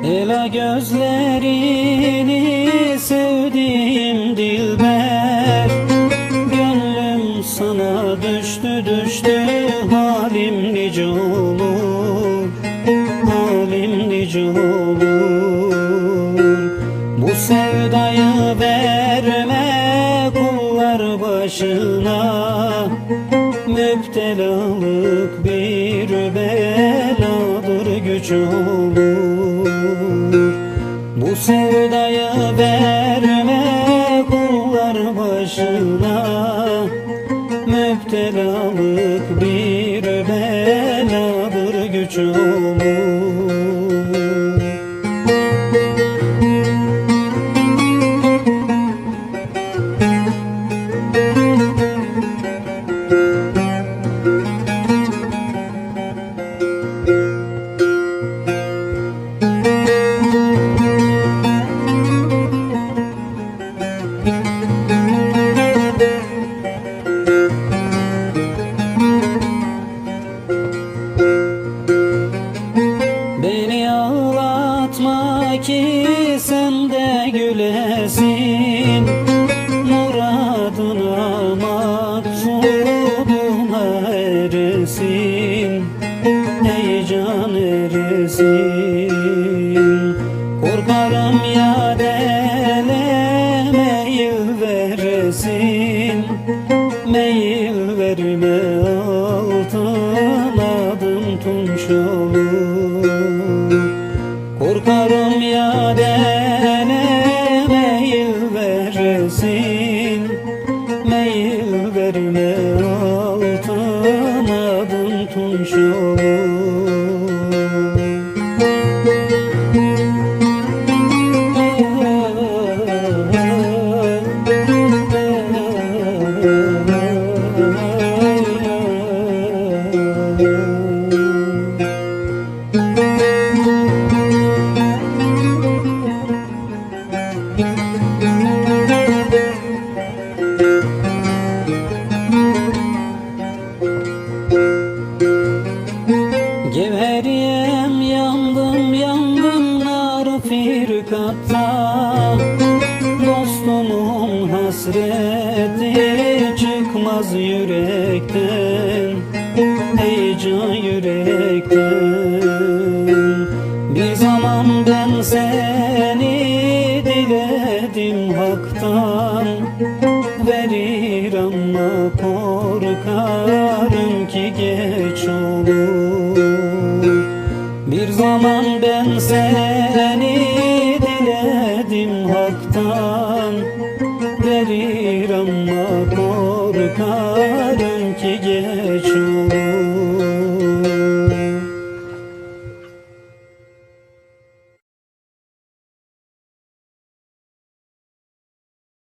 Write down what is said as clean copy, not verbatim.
Ela gözlerini sevdiğim dilber, gönlüm sana düştü düştü, halim nice olur, halim nice olur. Bu sevdayı verme kullar başına, müptelalık bir beladır, güç olur. Bu sevdayı verme kullar başına, müptelalık bir beladır, güç olur. Beni ağlatma ki sen de gülesin, muradına maksuduna eresin, ey can eresin. Korkarım ya dele meyil veresin, meyil verme altın adım tunç olur. Korkarım ya dele meyil veresin, meyil verme altın adım tunç olur. Gevheriyem yandım yandım nar firkatta, dostumun hasreti çıkmaz yürekten, ey can yürekten. Bir zaman ben seni diledim haktan, verir ama korkarım ki geç olur. Bir zaman ben seni diledim haktan, verir ama korkarım ki geç olur.